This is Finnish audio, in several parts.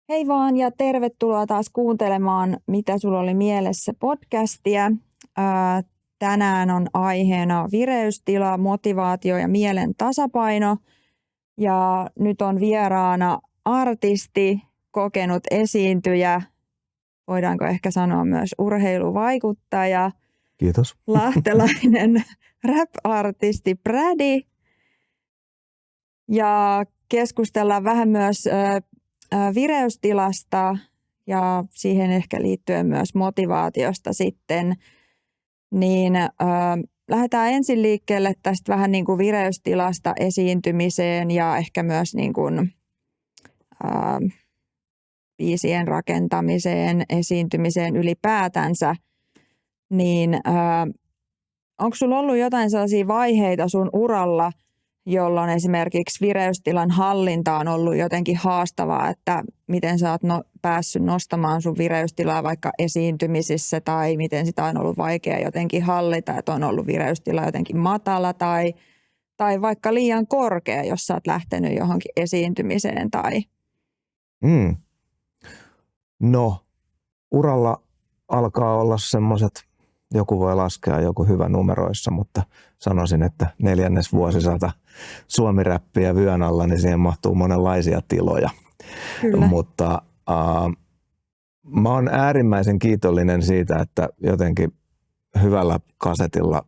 Hei vaan ja tervetuloa taas kuuntelemaan Mitä sulla oli mielessä podcastia. Tänään on aiheena vireystila, motivaatio ja mielen tasapaino. Ja nyt on vieraana artisti, kokenut esiintyjä, voidaanko ehkä sanoa myös urheiluvaikuttaja. Kiitos. Lahtelainen rap-artisti Brady. Ja keskustellaan vähän myös vireystilasta ja siihen ehkä liittyen myös motivaatiosta sitten, niin lähdetään ensin liikkeelle tästä vähän niin kuin vireystilasta esiintymiseen ja ehkä myös niin kuin, biisien rakentamiseen, esiintymiseen ylipäätänsä, niin onko sulla ollut jotain sellaisia vaiheita sun uralla, jolloin esimerkiksi vireystilan hallinta on ollut jotenkin haastavaa, että miten sä oot päässyt nostamaan sun vireystilaa vaikka esiintymisissä tai miten sitä on ollut vaikea jotenkin hallita, että on ollut vireystila jotenkin matala tai vaikka liian korkea, jos sä oot lähtenyt johonkin esiintymiseen tai... No, uralla alkaa olla semmoiset, joku voi laskea joku hyvä numeroissa, mutta sanoisin, että 4. vuosisata suomiräppiä vyön alla, niin siihen mahtuu monenlaisia tiloja. Kyllä. Mutta mä oon äärimmäisen kiitollinen siitä, että jotenkin hyvällä kasetilla,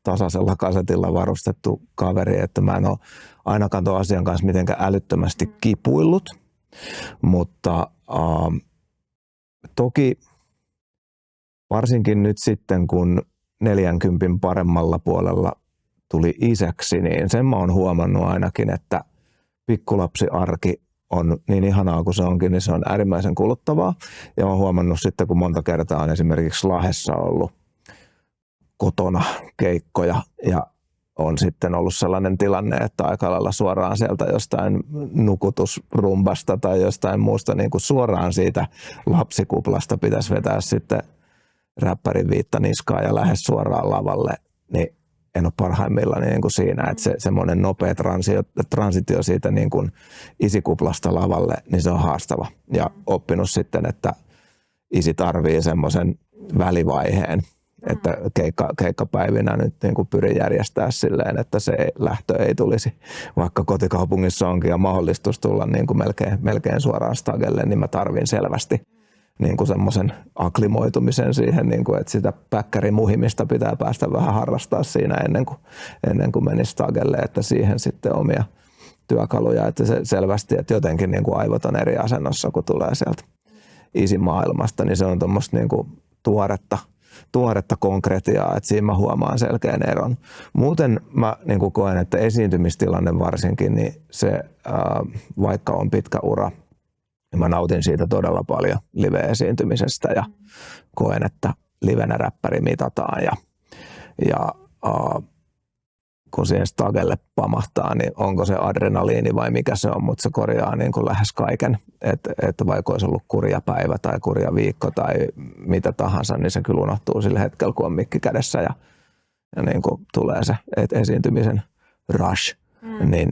tasaisella kasetilla varustettu kaveri, että mä en ole ainakaan tuon asian kanssa mitenkään älyttömästi kipuillut, mutta toki varsinkin nyt sitten, kun 40 paremmalla puolella tuli isäksi, niin sen mä oon huomannut ainakin, että pikkulapsiarki on niin ihanaa kuin se onkin, niin se on äärimmäisen kuluttavaa. Ja oon huomannut sitten, kun monta kertaa on esimerkiksi Lahdessa ollut kotona keikkoja ja on sitten ollut sellainen tilanne, että aika lailla suoraan sieltä jostain nukutusrumbasta tai jostain muusta niin kuin suoraan siitä lapsikuplasta pitäisi vetää sitten räppärin viitta niskaa ja lähes suoraan lavalle, niin en ole parhaimmillaan niin kuin siinä, että se semmoinen nopea transitio siitä niin kuin isikuplasta lavalle, niin se on haastava. Ja oppinut sitten, että isi tarvii semmoisen välivaiheen, että keikkapäivinä nyt niin kuin pyrin järjestää silleen, että se lähtö ei tulisi, vaikka kotikaupungissa onkin ja mahdollistus tulla niin kuin melkein suoraan stagelle, niin mä tarvin selvästi niin kuin semmoisen aklimoitumisen siihen, niin kuin, että sitä päkkärimuhimista pitää päästä vähän harrastaa siinä ennen kuin menisi stagelle, että siihen sitten omia työkaluja, että se selvästi, että jotenkin niin kuin aivot on eri asennossa, kun tulee sieltä isimaailmasta, niin se on tuommoista niin kuin tuoretta konkretiaa, että siinä mä huomaan selkeän eron. Muuten mä niin kuin koen, että esiintymistilanne varsinkin, niin se vaikka on pitkä ura, mä nautin siitä todella paljon live-esiintymisestä ja koen, että livenä räppäri mitataan ja kun siihen stagelle pamahtaa, niin onko se adrenaliini vai mikä se on, mutta se korjaa niin kuin lähes kaiken, että vaikka olisi ollut kurja päivä tai kurja viikko tai mitä tahansa, niin se kyllä unohtuu sillä hetkellä, kun on mikki kädessä ja niin kuin tulee se esiintymisen rush,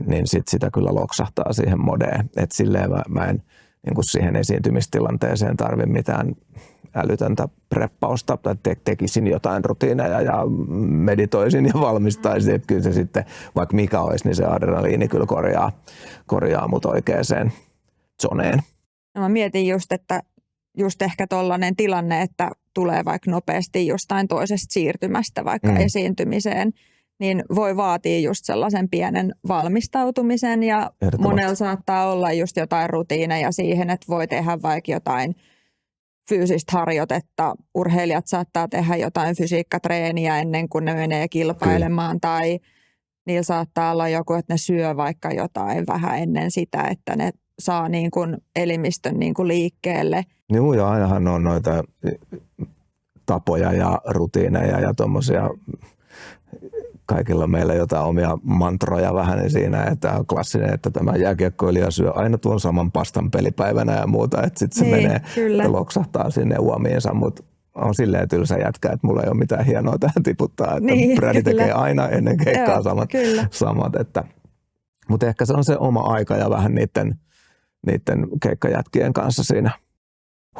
niin sitä kyllä loksahtaa siihen modeen, että silleen mä en niin kuin siihen esiintymistilanteeseen tarvi mitään älytöntä preppausta tai tekisin jotain rutiineja ja meditoisin ja valmistaisin, että kyllä se sitten, vaikka mikä olisi, niin se adrenaliini kyllä korjaa mut oikeaan zoneen. No mä mietin just, että just ehkä tollainen tilanne, että tulee vaikka nopeasti jostain toisesta siirtymästä vaikka esiintymiseen, niin voi vaatia just sellaisen pienen valmistautumisen ja monella saattaa olla just jotain rutiineja siihen, että voi tehdä vaikka jotain fyysistä harjoitetta. Urheilijat saattaa tehdä jotain fysiikkatreeniä ennen kuin ne menee kilpailemaan tai niillä saattaa olla joku, että ne syö vaikka jotain vähän ennen sitä, että ne saa niin kuin elimistön niin kuin liikkeelle. Joo, ja ainahan on noita tapoja ja rutiineja ja tuommoisia. Kaikilla meillä jotain omia mantroja vähän niin siinä, että on klassinen, että tämä jääkiekkoilija syö aina tuon saman pastan pelipäivänä ja muuta, että sitten se menee ja loksahtaa sinne uomiinsa, mutta on silleen tylsä jätkä, että mulla ei ole mitään hienoa tähän tiputtaa, että Brady tekee aina ennen keikkaa samat. Mutta ehkä se on se oma aika ja vähän niiden niiden keikkajätkien kanssa siinä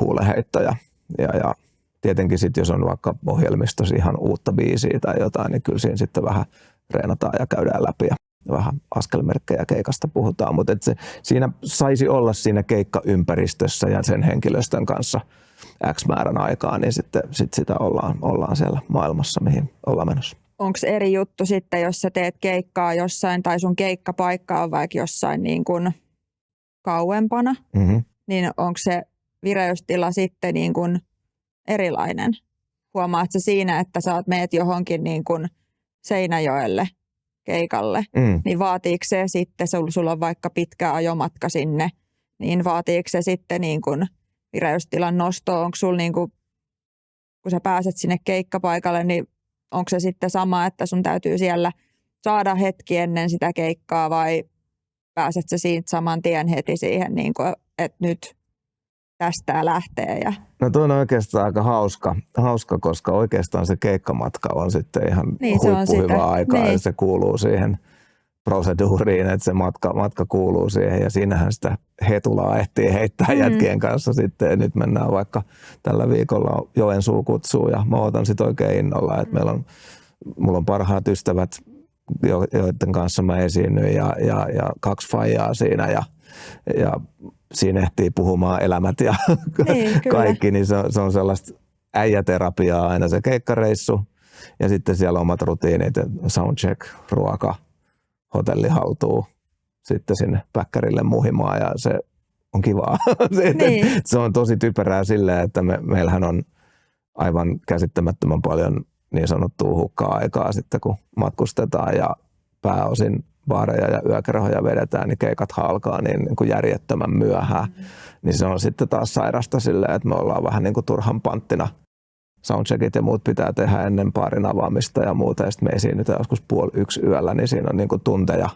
huuleheittoja. Ja tietenkin sitten, jos on vaikka ohjelmistossa ihan uutta biisiä tai jotain, niin kyllä siinä sitten vähän treenataan ja käydään läpi ja vähän askelmerkkejä keikasta puhutaan. Mutta siinä saisi olla siinä keikkaympäristössä ja sen henkilöstön kanssa X määrän aikaa, niin sitten sitä ollaan siellä maailmassa, mihin ollaan menossa. Onko eri juttu sitten, jos sä teet keikkaa jossain tai sun keikkapaikka on vaikka jossain niin kuin kauempana, niin onko se vireystila sitten niin kuin erilainen? Huomaat sä siinä, että sä meet johonkin niin kuin Seinäjoelle keikalle, niin vaatiiko se sitten, sulla on vaikka pitkä ajomatka sinne, niin vaatiiko se sitten niin kuin vireystilan nostoa? Onko sulla niin kuin, kun sä pääset sinne keikkapaikalle, niin onko se sitten sama, että sun täytyy siellä saada hetki ennen sitä keikkaa vai pääset sä siitä saman tien heti siihen, niin kuin, että nyt tästä lähtee? No tuo on oikeastaan aika hauska, koska oikeastaan se keikkamatka on sitten ihan huippuhyvää aikaa ja se kuuluu siihen proseduuriin, että se matka kuuluu siihen ja siinähän sitä hetulaa ehtii heittää jätkien kanssa sitten. Ja nyt mennään vaikka tällä viikolla Joensuu kutsuu ja mä odotan sit oikein innolla, että mulla on parhaat ystävät, joiden kanssa mä esiinnyin ja 2 faijaa siinä ja siinä ehtii puhumaan elämät ja kaikki, niin se on sellaista äijäterapiaa aina se keikkareissu ja sitten siellä omat rutiinit, soundcheck, ruoka, hotelli haltuu, sitten sinne päkkärille muhimaan ja se on kivaa. Se on tosi typerää silleen, että meillähän on aivan käsittämättömän paljon niin sanottua hukkaa-aikaa sitten kun matkustetaan ja pääosin baareja ja yökerhoja vedetään, niin keikat alkaa niin kuin järjettömän myöhään. Niin se on sitten taas sairasta silleen, että me ollaan vähän niin kuin turhan panttina. Soundcheckit ja muut pitää tehdä ennen baarin avaamista ja muuta. Ja sitten me esiinnytään joskus 12:30 yöllä, niin siinä on niin kuin tunteja.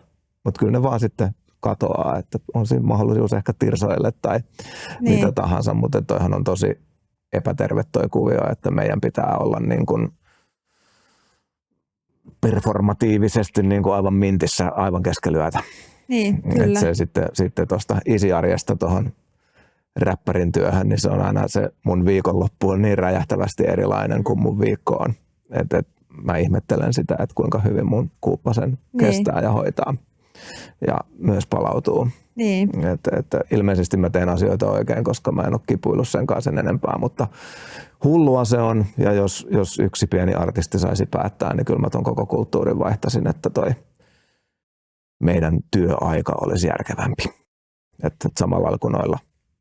Mutta kyllä ne vaan sitten katoaa, että on siinä mahdollisuus ehkä tirsoille tai mitä tahansa. Mutta toihan on tosi epäterve toi kuvio, että meidän pitää olla niin kuin performatiivisesti niin kuin aivan mintissä aivan keskellä yötä. Niin, kyllä. Se sitten tuosta easy-arjesta tuohon räppärin työhön, niin se on aina se mun viikonloppu on niin räjähtävästi erilainen kuin mun viikko on. Et mä ihmettelen sitä, että kuinka hyvin mun kuuppasen kestää ja hoitaa ja myös palautuu. Niin. Et ilmeisesti mä teen asioita oikein, koska mä en ole kipuillut sen kanssa sen enempää, mutta hullua se on, ja jos yksi pieni artisti saisi päättää, niin kyllä mä ton koko kulttuurin vaihtaisin, että toi meidän työaika olisi järkevämpi. Että samalla lailla kuin noilla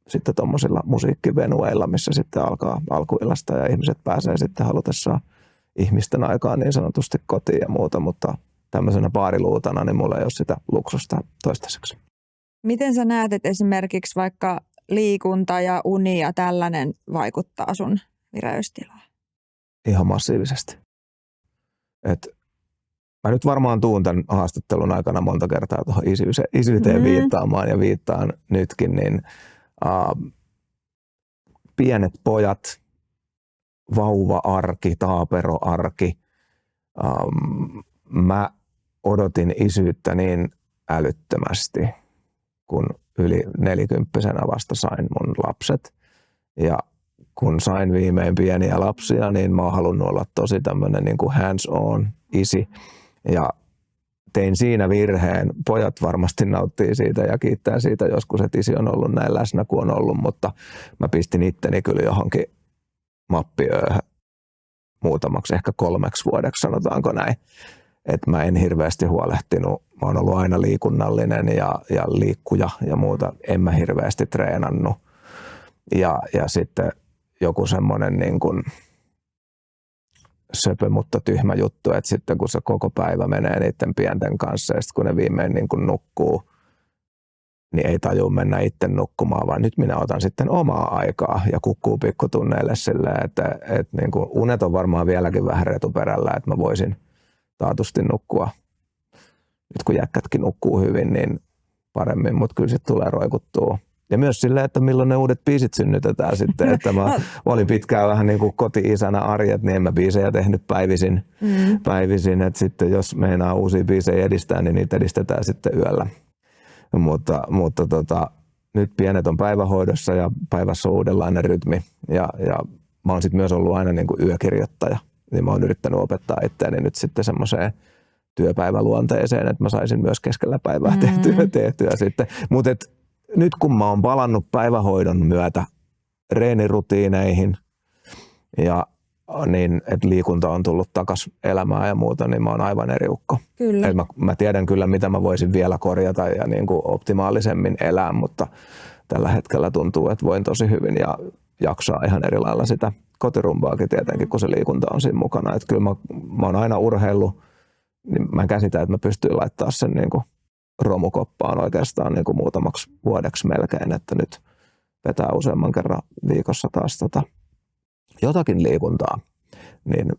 sitten tommosilla musiikkivenueilla, missä sitten alkaa alkuillasta ja ihmiset pääsee sitten halutessaan ihmisten aikaan niin sanotusti kotiin ja muuta, mutta tämmöisenä baariluutana niin mulla ei ole sitä luksusta toistaiseksi. Miten sä näet, että esimerkiksi vaikka liikunta ja uni ja tällainen vaikuttaa sun vireystilaan? Ihan massiivisesti. Mä nyt varmaan tuun tämän haastattelun aikana monta kertaa tuohon isyyteen viittaamaan ja viittaan nytkin, niin pienet pojat, vauva-arki, taaperoarki. Mä odotin isyyttä niin älyttömästi, kun yli 40-vuotiaana vasta sain mun lapset. Ja kun sain viimein pieniä lapsia, niin mä oon halunnut olla tosi tämmönen niin kuin hands-on isi. Ja tein siinä virheen. Pojat varmasti nauttii siitä ja kiittää siitä joskus, että isi on ollut näin läsnä kuin on ollut, mutta mä pistin itteni kyllä johonkin mappiööhön muutamaksi, ehkä 3 vuodeksi, sanotaanko näin. Että mä en hirveästi huolehtinut. Mä oon ollut aina liikunnallinen ja liikkuja ja muuta. En mä hirveästi treenannut. Ja sitten joku semmoinen niin kuin söpö, mutta tyhmä juttu, että sitten kun se koko päivä menee niiden pienten kanssa ja sitten kun ne viimein niin kuin nukkuu, niin ei tajua mennä itse nukkumaan, vaan nyt minä otan sitten omaa aikaa ja kukkuu pikkutunneille silleen, että niin kuin unet on varmaan vieläkin vähän retuperällä, että mä voisin taatusti nukkua. Nyt kun jätkätkin nukkuu hyvin, niin paremmin, mutta kyllä sitten tulee roikuttua. Ja myös silleen, että milloin ne uudet biisit synnytetään sitten, että mä olin pitkään vähän niin kuin koti-isänä arjet, niin en mä biisejä tehnyt päivisin, että sitten jos meinaa uusia biisejä edistää, niin niitä edistetään sitten yöllä. Mutta nyt pienet on päivähoidossa ja päivässä on uudenlainen rytmi. Ja mä oon sitten myös ollut aina niin kuin yökirjoittaja. Niin mä oon yrittänyt opettaa itseäni nyt sitten semmoiseen työpäiväluonteeseen, että mä saisin myös keskellä päivää tehtyä sitten. Mutta nyt kun mä oon palannut päivähoidon myötä reenirutiineihin ja niin, että liikunta on tullut takaisin elämään ja muuta, niin mä oon aivan eri ukko. Kyllä. Mä tiedän kyllä, mitä mä voisin vielä korjata ja niin kuin optimaalisemmin elää, mutta tällä hetkellä tuntuu, että voin tosi hyvin ja jaksaa ihan eri lailla sitä kotirumpaakin tietenkin, kun se liikunta on siinä mukana. Että kyllä mä oon aina urheillut, niin mä käsitän, että mä pystyn laittaa sen niin kuin romukoppaan oikeastaan niin kuin muutamaksi vuodeksi melkein, että nyt vetää useamman kerran viikossa taas jotakin liikuntaa, niin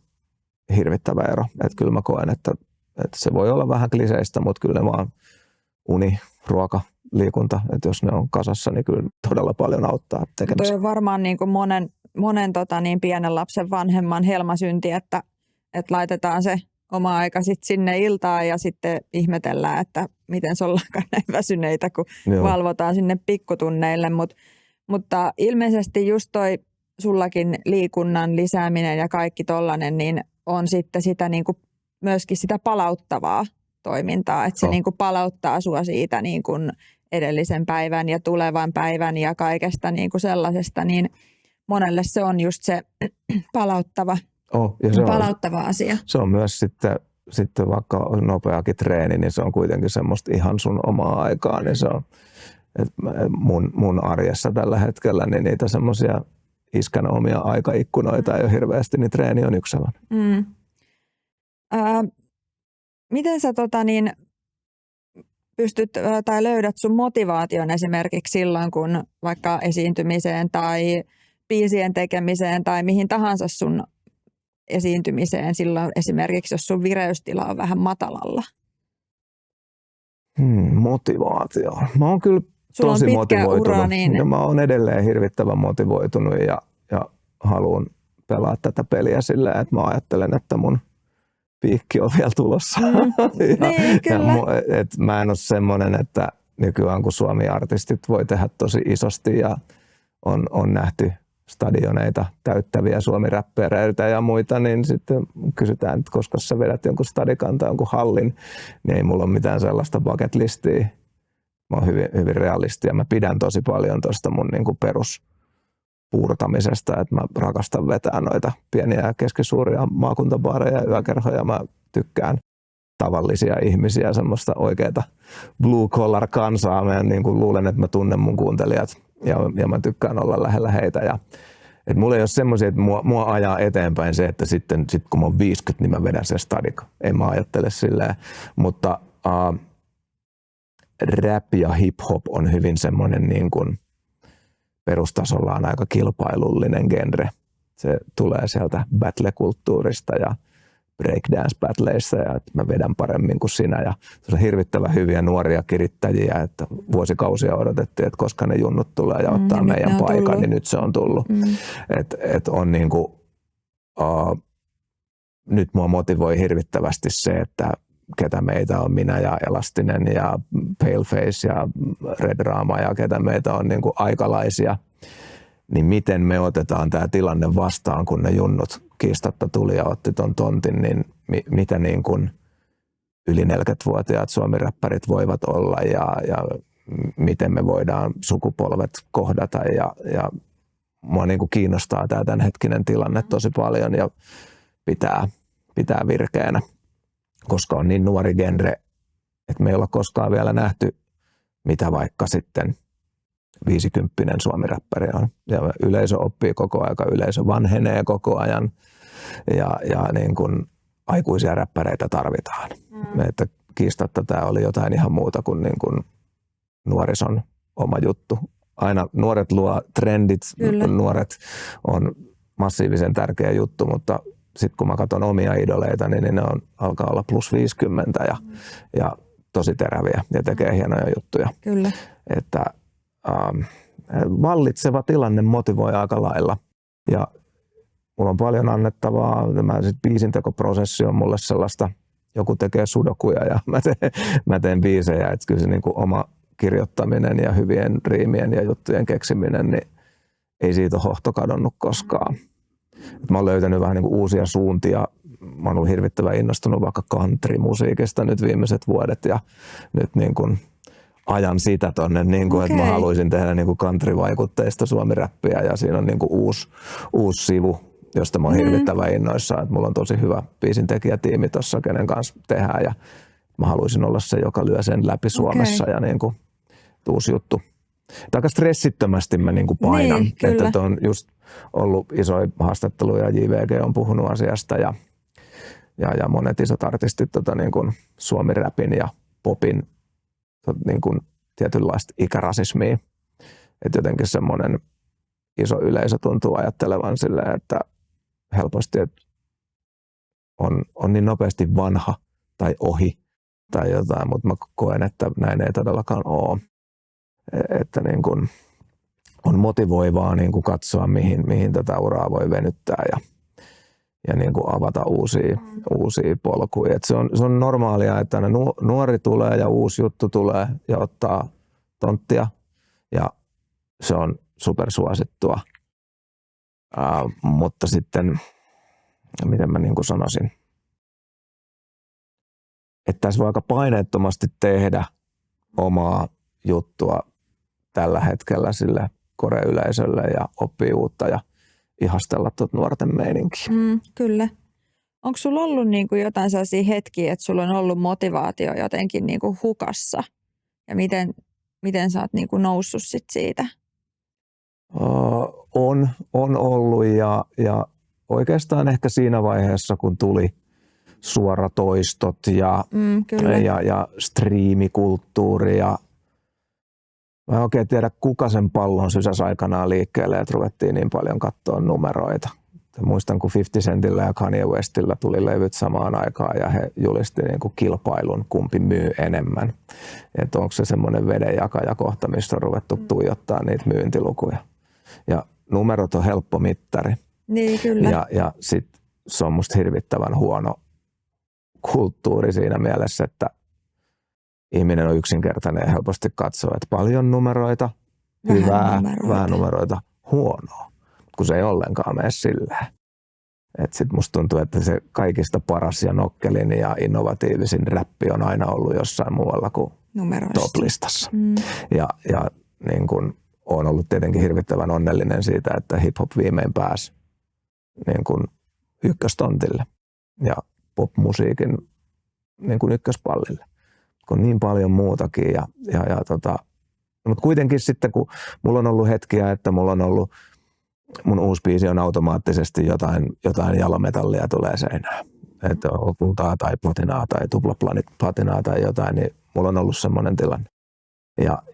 hirvittävä ero. Että kyllä mä koen, että se voi olla vähän kliseistä, mutta kyllä ne vaan uni, ruoka, liikunta, että jos ne on kasassa, niin kyllä todella paljon auttaa tekemiseen. Tuo on varmaan niin kuin monen pienen lapsen vanhemman helmasynti, että laitetaan se oma aika sitten sinne iltaan ja sitten ihmetellään, että miten se ollaankaan näin väsyneitä, kun valvotaan sinne pikkutunneille. Mutta ilmeisesti just toi sullakin liikunnan lisääminen ja kaikki tollainen, niin on sitten sitä niin kuin myöskin sitä palauttavaa toimintaa, että se niin kuin palauttaa sua siitä niin kuin edellisen päivän ja tulevan päivän ja kaikesta niin kuin sellaisesta, niin monelle se on just se palauttava asia. Se on myös sitten vaikka nopeakin treeni, niin se on kuitenkin semmoista ihan sun omaa aikaa, niin se on mun arjessa tällä hetkellä, niin niitä semmoisia iskän omia aikaikkunoita ei ole hirveästi, niin treeni on yksi sellainen. Miten sä pystyt tai löydät sun motivaation esimerkiksi silloin, kun vaikka esiintymiseen tai biisien tekemiseen tai mihin tahansa sun esiintymiseen silloin esimerkiksi, jos sun vireystila on vähän matalalla? Motivaatio. Mä oon kyllä tosi motivoitunut. Ura, niin... ja mä oon edelleen hirvittävän motivoitunut ja haluan pelaa tätä peliä silleen, että mä ajattelen, että mun piikki on vielä tulossa. Niin, kyllä. Mä en ole semmoinen, että nykyään kun Suomi-artistit voi tehdä tosi isosti ja on nähty stadioneita täyttäviä suomiräppäreitä ja muita, niin sitten kysytään, että koska sä vedät jonkun stadikan tai jonkun hallin, niin ei mulla ole mitään sellaista bucket listia. Mä oon hyvin realisti ja mä pidän tosi paljon tuosta mun niinku peruspuurtamisesta, että mä rakastan vetää noita pieniä ja keskisuuria maakuntabaareja ja yökerhoja. Mä tykkään tavallisia ihmisiä, semmoista oikeaa blue collar kansaa. Mä niinku luulen, että mä tunnen mun kuuntelijat ja mä tykkään olla lähellä heitä. Et mulla ei ole semmoisia, että mua ajaa eteenpäin se, että sitten kun mä oon 50, niin mä vedän sen stadika. En mä ajattele silleen, mutta rap ja hip-hop on hyvin semmoinen niin kuin perustasollaan aika kilpailullinen genre. Se tulee sieltä battle-kulttuurista ja breakdance-battleista ja että mä vedän paremmin kuin sinä. Ja se on hirvittävän hyviä nuoria kirittäjiä, että vuosikausia odotettiin, että koska ne junnut tulee ja ottaa meidän paikan, tullut. Niin nyt se on tullut. Et on niin kuin, nyt mua motivoi hirvittävästi se, että ketä meitä on minä ja Elastinen ja Paleface ja Red Rama ja ketä meitä on niin kuin aikalaisia, niin miten me otetaan tämä tilanne vastaan, kun ne junnut kiistatta tuli ja otti ton tontin, niin mitä niin kuin yli 40-vuotiaat suomiräppärit voivat olla ja miten me voidaan sukupolvet kohdata ja mua niin kuin kiinnostaa tämä tämänhetkinen tilanne tosi paljon ja pitää virkeänä. Koska on niin nuori genre, että me ei olla koskaan vielä nähty, mitä vaikka sitten 50 suomiräppäri on. Ja yleisö oppii koko ajan, yleisö vanhenee koko ajan ja niin kuin aikuisia räppäreitä tarvitaan. Että kiistatta tämä oli jotain ihan muuta kuin, niin kuin nuorison oma juttu. Aina nuoret luo trendit, nuoret on massiivisen tärkeä juttu, mutta sitten kun mä katson omia idoleita, niin ne alkaa olla plus 50 ja tosi teräviä ja tekee hienoja juttuja. Kyllä. Että vallitseva tilanne motivoi aika lailla. Ja mulla on paljon annettavaa. Biisintekoprosessi on mulle sellaista, joku tekee sudokuja ja mä teen biisejä. Että kyllä se niin kuin oma kirjoittaminen ja hyvien riimien ja juttujen keksiminen, niin ei siitä ole hohto kadonnut koskaan. Mä oon löytänyt vähän niin kuin uusia suuntia. Mä oon ollut hirvittävän innostunut vaikka country-musiikista nyt viimeiset vuodet ja nyt niin kuin ajan sitä tonne, niin kuin, että mä haluaisin tehdä niin kuin country-vaikutteista suomi-räppiä ja siinä on niin kuin uusi sivu, josta mä oon hirvittävän innoissaan. Että mulla on tosi hyvä biisintekijätiimi tuossa, kenen kanssa tehdään ja mä haluaisin olla se, joka lyö sen läpi Suomessa ja niin kuin uusi juttu. Aika stressittömästi mä niin kuin painan, niin, että on just ollut isoja haastatteluja, JVG on puhunut asiasta ja monet isot artistit niin kuin suomi-räpin ja popin niin kuin tietynlaista ikärasismia. Että jotenkin semmoinen iso yleisö tuntuu ajattelevan silleen, että helposti että on niin nopeasti vanha tai ohi tai jotain, mutta mä koen, että näin ei todellakaan ole. Että niin kuin on motivoivaa niin kuin katsoa, mihin tätä uraa voi venyttää ja niin kuin avata uusia polkuja. Et se on normaalia, että aina nuori tulee ja uusi juttu tulee ja ottaa tonttia ja se on supersuosittua. Mutta sitten, miten mä niin kuin sanoisin, että tässä voi aika paineettomasti tehdä omaa juttua tällä hetkellä sille koreyleisölle ja oppii uutta ja ihastella nuorten meininkiä. Kyllä. Onko sulla ollut niin kuin jotain sellaisia hetkiä, että sulla on ollut motivaatio jotenkin niin kuin hukassa? Ja miten sä oot niin kuin noussut sit siitä? On ollut ja oikeastaan ehkä siinä vaiheessa, kun tuli suoratoistot ja striimikulttuuri ja mä en oikein tiedä, kuka sen pallon sysäsi aikanaan liikkeelle, että ruvettiin niin paljon katsoa numeroita. Muistan, kun 50 Centillä ja Kanye Westillä tuli levyt samaan aikaan ja he julisti niin kuin kilpailun, kumpi myy enemmän. Että onko se semmoinen vedenjakajakohta, missä on ruvettu tuijottaa niitä myyntilukuja. Ja numerot on helppo mittari. Niin, kyllä. Ja sitten se on musta hirvittävän huono kulttuuri siinä mielessä, että ihminen on yksinkertainen ja helposti katsoo, että paljon numeroita, hyvää, vähän numeroita, huonoa, kun se ei ollenkaan mene silleen. Sitten musta tuntuu, että se kaikista paras ja nokkelin ja innovatiivisin räppi on aina ollut jossain muualla kuin top-listassa. Ja niin kun olen ollut tietenkin hirvittävän onnellinen siitä, että hip-hop viimein pääsi niin kun ykköstontille ja popmusiikin niin kun ykköspallille. Kun niin paljon muutakin. Mutta kuitenkin sitten, kun mulla on ollut hetkiä, että mulla on ollut, mun uusi biisi on automaattisesti jotain jalometallia tulee seinään. Että on kultaa tai platinaa tai tuplaplatinaa tai jotain, niin mulla on ollut semmoinen tilanne.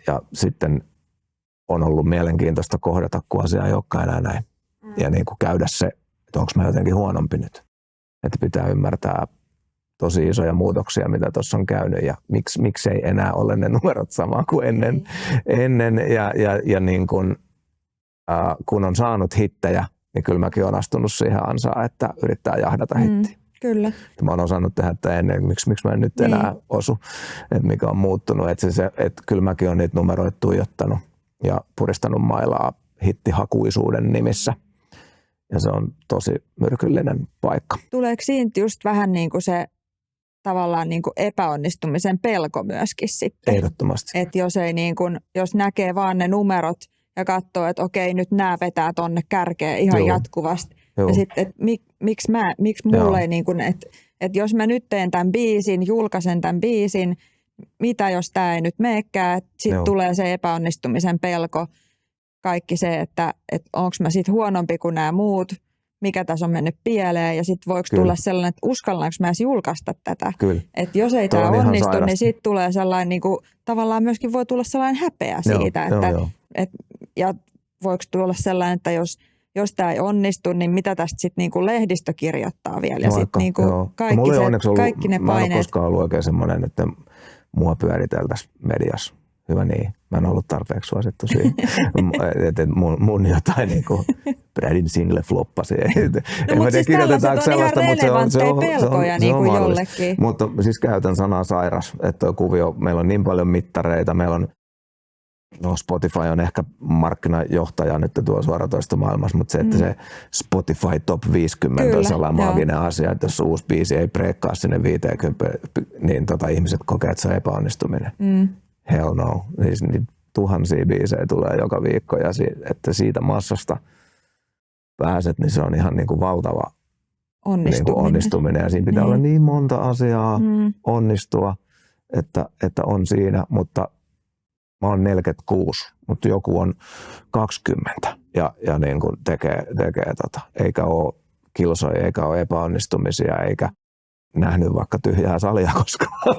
Ja sitten on ollut mielenkiintoista kohdata, kun asia ei olekaan enää näin. Ja niin kuin käydä se, että onko mä jotenkin huonompi nyt. Että pitää ymmärtää tosi isoja muutoksia, mitä tuossa on käynyt ja miksi ei enää ole ne numerot samaa kuin ennen ja niin kun on saanut hittejä, niin kyllä mäkin olen astunut siihen ansaan, että yrittää jahdata hittiä. Kyllä. Mä oon osannut tehdä tätä ennen, miksi mä en nyt enää osu, että mikä on muuttunut, että kyllä mäkin olen niitä numeroita tuijottanut ja puristanut mailaa hittihakuisuuden nimissä. Ja se on tosi myrkyllinen paikka. Tuleeko siitä just vähän niin kuin se tavallaan niin kuin epäonnistumisen pelko myöskin sitten? Ehdottomasti. Että jos näkee vaan ne numerot ja katsoo, että okei, nyt nämä vetää tonne kärkeen ihan jatkuvasti. Ja sitten, että miksi mulle ei niin kuin, että jos mä nyt teen tämän biisin, julkaisen tämän biisin, mitä jos tämä ei nyt meekään, sitten tulee se epäonnistumisen pelko. Kaikki se, että onko mä sitten huonompi kuin nämä muut, mikä tässä on mennyt pieleen ja sitten voiko tulla sellainen, että uskallanko mä edes julkaista tätä. Että jos ei tämä onnistu, niin sitten tulee sellainen, niin kuin, tavallaan myöskin voi tulla sellainen häpeä siitä, ja voiko tulla sellainen, että jos tämä ei onnistu, niin mitä tästä sitten niin kuin lehdistö kirjoittaa vielä. Ja sitten niin kaikki ne paineet. Mä en ole koskaan ollut oikein semmoinen, että mua pyöriteltäisiin mediassa. Hyvä niin. Mä en ollut tarpeeksi suosittu siihen. että mun jotain niinku Bradin single floppasi. Mutta siis tällaiset on ihan relevantteja pelkoja niinku jollekin. Mutta siis käytän sanaa sairas, että tuo kuvio, meillä on niin paljon mittareita, meillä on No Spotify on ehkä markkinajohtaja nyt tuolla suoratoistomaailmassa, mutta se, että se Spotify Top 50 Kyllä, on sellainen maaginen asia, että jos uusi biisi ei breikkaa sinne 50, niin ihmiset kokee, että se on epäonnistuminen. Hell no. Niin tuhansia biisejä tulee joka viikko ja että siitä massasta pääset, niin se on ihan niin kuin valtava onnistuminen. Ja siinä pitää olla niin monta asiaa onnistua, että on siinä, mutta mä oon 46, mutta joku on 20 ja niin kuin tekee eikä ole kilsoja, eikä ole epäonnistumisia, eikä nähnyt vaikka tyhjää salia koskaan.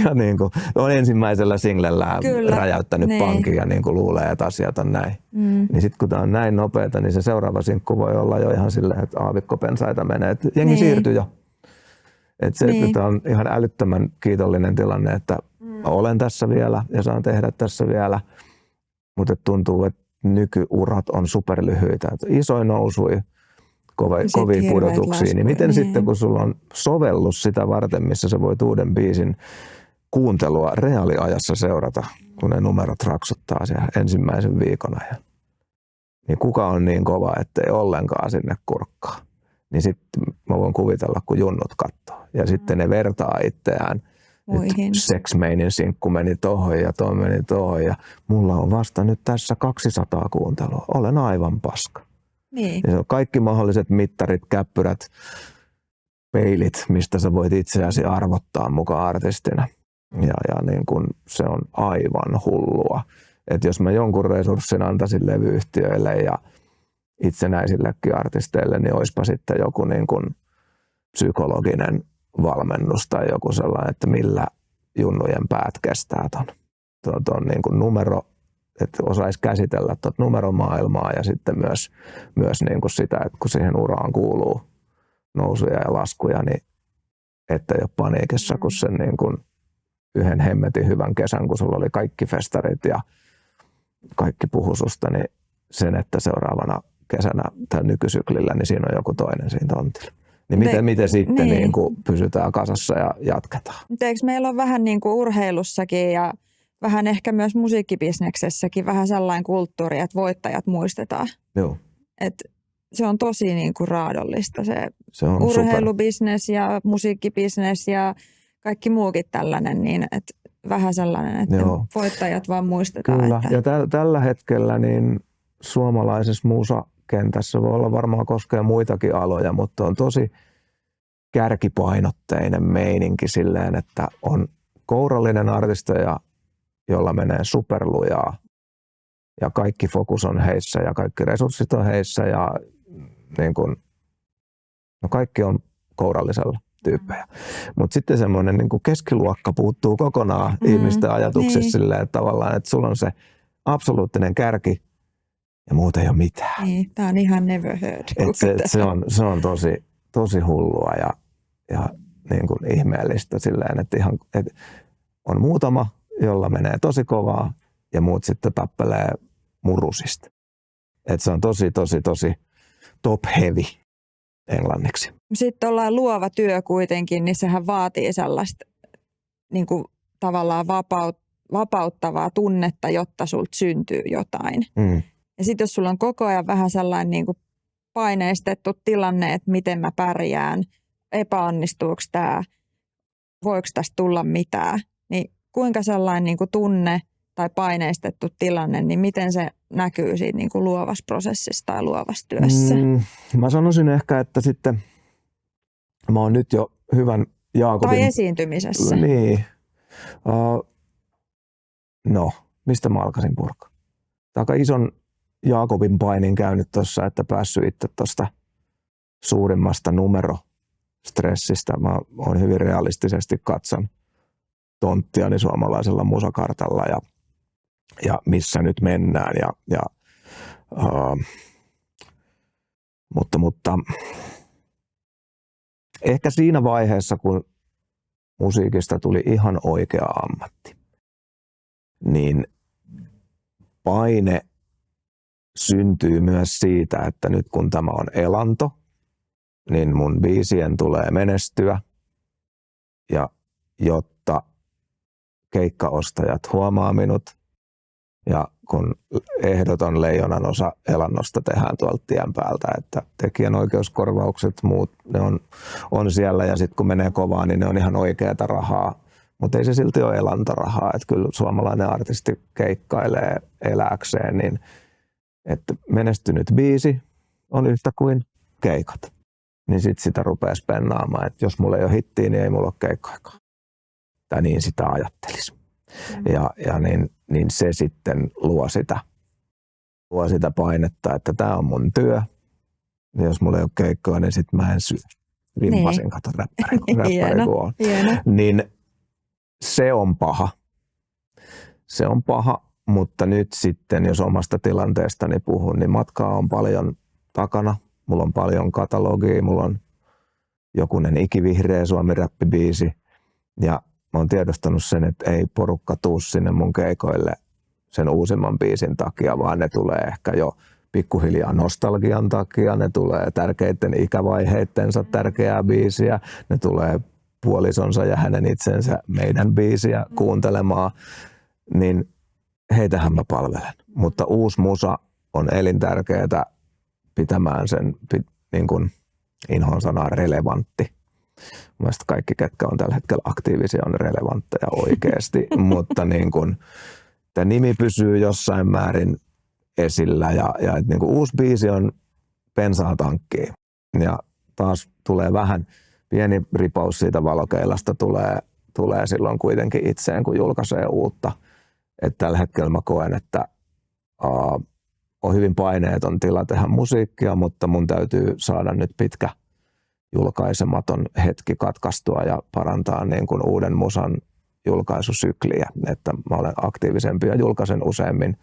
Ja niin kuin on ensimmäisellä singlellään räjäyttänyt pankin ja niin kuin luulee, että asiat on näin. Niin sitten kun tää on näin nopeata, niin se seuraava sinkku voi olla jo ihan silleen, että aavikkopensaita menee. Et jengi siirtyy jo. Että on ihan älyttömän kiitollinen tilanne, että olen tässä vielä ja saan tehdä tässä vielä, mutta tuntuu, että nykyurat on superlyhyitä. Isoin nousui, kovia pudotuksia, niin miten sitten kun sulla on sovellus sitä varten, missä sä voit uuden biisin kuuntelua reaaliajassa seurata, kun ne numerot raksuttaa siellä ensimmäisen viikon ajan. Niin kuka on niin kova, ettei ollenkaan sinne kurkkaa. Niin sitten mä voin kuvitella, kun junnut katsoo. Ja sitten ne vertaa itseään. Sex Mainin sinkku meni tohon ja toi meni tohon ja mulla on vasta nyt tässä 200 kuuntelua. Olen aivan paska. Niin. Ja se on kaikki mahdolliset mittarit, käppyrät, peilit, mistä sä voit itseäsi arvottaa mukaan artistina. Ja niin kun se on aivan hullua. Että jos mä jonkun resurssin antaisin levyyhtiöille ja itsenäisillekin artisteille, niin oispa sitten joku niin kun psykologinen valmennus tai joku sellainen, että millä junnujen päät kestää ton niin kuin numero, että osaisi käsitellä tuota numeromaailmaa ja sitten myös niin kuin sitä, että kun siihen uraan kuuluu nousuja ja laskuja, niin ettei ole paniikissa, kun sen niin kuin yhden hemmetin hyvän kesän, kun sulla oli kaikki festarit ja kaikki puhu susta, niin sen, että seuraavana kesänä tällä nykysyklillä, niin siinä on joku toinen siinä tontilla. Niin miten sitten niin kuin pysytään kasassa ja jatketaan? Eikö meillä ole vähän niin kuin urheilussakin ja vähän ehkä myös musiikkibisneksessäkin vähän sellainen kulttuuri, että voittajat muistetaan? Joo. Se on tosi niin kuin raadollista se on urheilubisnes ja musiikkibisnes ja kaikki muukin tällainen, niin että vähän sellainen, että voittajat vaan muistetaan. Kyllä, ja tällä hetkellä niin suomalaisessa kentässä voi olla varmaan koskee muitakin aloja, mutta on tosi kärkipainotteinen meininki silleen, että on kourallinen artisteja, jolla menee superlujaa ja kaikki fokus on heissä ja kaikki resurssit on heissä ja niin kun, no kaikki on kourallisella tyyppejä. Mutta sitten semmoinen niin keskiluokka puuttuu kokonaan ihmisten ajatuksissa silleen, että tavallaan, että sulla on se absoluuttinen kärki ja muuta ei ole mitään. Niin, tämä on ihan never heard. Se on tosi hullua ja niin kuin ihmeellistä silleen, että on muutama, jolla menee tosi kovaa ja muut sitten tappelee murusista. Et se on tosi top heavy englanniksi. Sitten ollaan luova työ kuitenkin, niin sehän vaatii sellaista niin kuin tavallaan vapauttavaa tunnetta, jotta sulta syntyy jotain. Ja sitten jos sulla on koko ajan vähän sellainen niin kuin paineistettu tilanne, että miten mä pärjään, epäonnistuuko tämä, voiko tästä tulla mitään, niin kuinka sellainen niin kuin tunne tai paineistettu tilanne, niin miten se näkyy siinä niin kuin luovassa prosessissa tai luovassa työssä? Mä sanoisin ehkä, että sitten mä oon nyt jo hyvän Jaakobin... Tai esiintymisessä. Niin. No, mistä mä alkaisin purkaa? Aika ison Jaakobin painin käynyt tuossa, että päässyt itse tuosta suurimmasta numerostressistä. Mä oon hyvin realistisesti katson tonttiani suomalaisella musakartalla ja missä nyt mennään. Mutta ehkä siinä vaiheessa, kun musiikista tuli ihan oikea ammatti, niin paine syntyy myös siitä, että nyt kun tämä on elanto, niin mun biisien tulee menestyä ja jotta keikkaostajat huomaa minut ja kun ehdoton leijonan osa elannosta tehdään tuolta tien päältä, että tekijänoikeuskorvaukset, muut, ne on siellä ja sitten kun menee kovaa, niin ne on ihan oikeata rahaa, mutta ei se silti ole elantorahaa, että kyllä suomalainen artisti keikkailee elääkseen, niin että menestynyt biisi on yhtä kuin keikat, niin sitten sitä rupeaa spennaamaan, että jos mulla ei ole hittiä, niin ei mulla ole keikkoaikaa. Tai niin sitä ajattelisi. Ja niin se sitten luo sitä painetta, että tämä on mun työ. Ja jos mulla ei ole keikkoa, niin sitten mä en syö. Vimpasin, kato räppäri kun on. Niin se on paha. Se on paha, mutta nyt sitten, jos omasta tilanteestani puhun, niin matkaa on paljon takana. Mulla on paljon katalogia, mulla on jokunen ikivihreä suomi-räppibiisi. Ja mä oon tiedostanut sen, että ei porukka tuu sinne mun keikoille sen uusimman biisin takia, vaan ne tulee ehkä jo pikkuhiljaa nostalgian takia, ne tulee tärkeiden ikävaiheittensa tärkeää biisiä, ne tulee puolisonsa ja hänen itsensä meidän biisiä kuuntelemaan, niin heitähän mä palvelen. Mutta uusi musa on elintärkeää pitämään sen, niin kuin inhoan sanaa, relevantti. Mielestäni kaikki, ketkä on tällä hetkellä aktiivisia, on relevantteja oikeasti, mutta niin kun, tämä nimi pysyy jossain määrin esillä ja niin kun uusi biisi on bensaa tankkiin. Ja taas tulee vähän pieni ripaus siitä valokeilasta tulee silloin kuitenkin itseen, kun julkaisee uutta. Et tällä hetkellä mä koen, että on hyvin paineeton tila tehdä musiikkia, mutta mun täytyy saada nyt pitkä julkaisematon hetki katkaistua ja parantaa niin kuin uuden musan julkaisusykliä, että mä olen aktiivisempi ja julkaisen useammin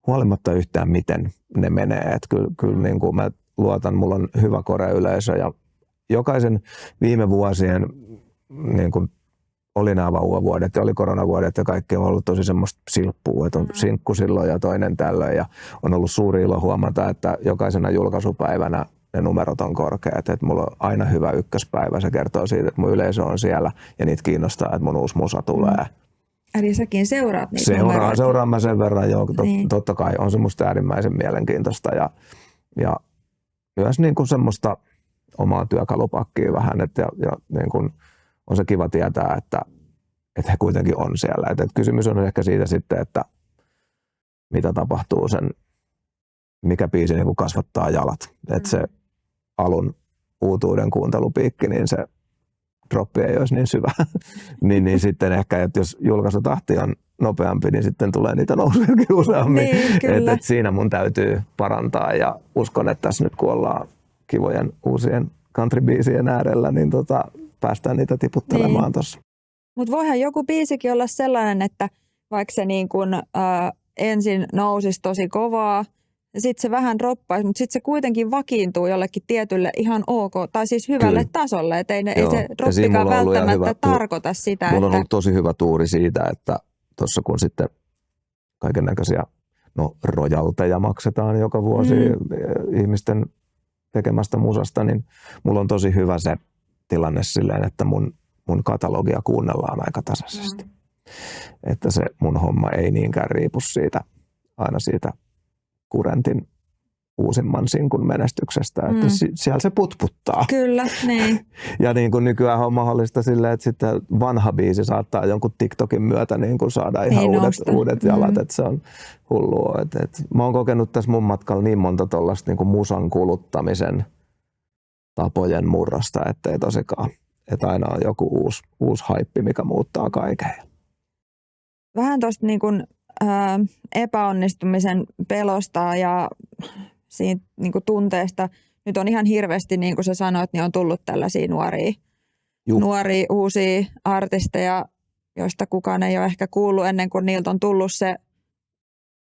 huolimatta yhtään miten ne menee. Että kyllä niin kuin mä luotan, mulla on hyvä koreyleisö ja jokaisen viime vuosien niin kuin oli nämä vauvavuodet ja oli koronavuodet ja kaikki on ollut tosi semmoista silppua, että on sinkku silloin ja toinen tällöin ja on ollut suuri ilo huomata, että jokaisena julkaisupäivänä ne numerot on korkeat, että mulla on aina hyvä ykköspäivä, se kertoo siitä, että mun yleisö on siellä ja niitä kiinnostaa, että mun uusi musa tulee. Eli säkin seuraat niitä numeroita? Seuraan mä sen verran, joo, totta kai on se musta äärimmäisen mielenkiintoista ja myös niin kuin semmoista omaa työkalupakkia vähän, että ja niin kuin on se kiva tietää, että he kuitenkin on siellä. Että kysymys on ehkä siitä sitten, että mitä tapahtuu sen, mikä biisi niin kuin kasvattaa jalat. Että se alun uutuuden kuuntelupiikki, niin se droppi ei olisi niin syvä. niin sitten ehkä, että jos julkaisutahti on nopeampi, niin sitten tulee niitä nousujakin useammin. Niin, että siinä mun täytyy parantaa ja uskon, että tässä nyt kun ollaan kivojen uusien countrybiisien äärellä, niin päästään niitä tiputtelemaan tuossa. Mutta voihan joku biisikin olla sellainen, että vaikka se niin kun, ensin nousisi tosi kovaa, ja sitten se vähän droppaisi, mutta sitten se kuitenkin vakiintuu jollekin tietylle ihan ok, tai siis hyvälle tasolle. Että ei se droppikaan välttämättä tarkoita sitä. Mulla on ollut tosi hyvä tuuri siitä, että tuossa kun sitten kaiken näköisiä rojalteja maksetaan joka vuosi ihmisten tekemästä musasta, niin mulla on tosi hyvä se tilanne silleen, että mun katalogia kuunnellaan aika tasaisesti. Että se mun homma ei niinkään riipu aina siitä kurentin uusimman sinkun menestyksestä, että siellä se putputtaa. Kyllä, niin. Ja niin kuin nykyään on mahdollista silleen, että sitten vanha biisi saattaa jonkun TikTokin myötä niin kuin saada ihan uudet jalat, että se on hullua. Mä oon kokenut tässä mun matkalla niin monta tollaista niin kuin musan kuluttamisen tapojen murrosta, ettei tosikaan, että aina on joku uusi haippi, mikä muuttaa kaiken. Vähän tuosta niin kuin epäonnistumisen pelosta ja siitä niin kuin tunteesta. Nyt on ihan hirveästi, niin kuin sä sanoit, niin on tullut tällaisia nuoria uusia artisteja, joista kukaan ei ole ehkä kuullut ennen kuin niiltä on tullut se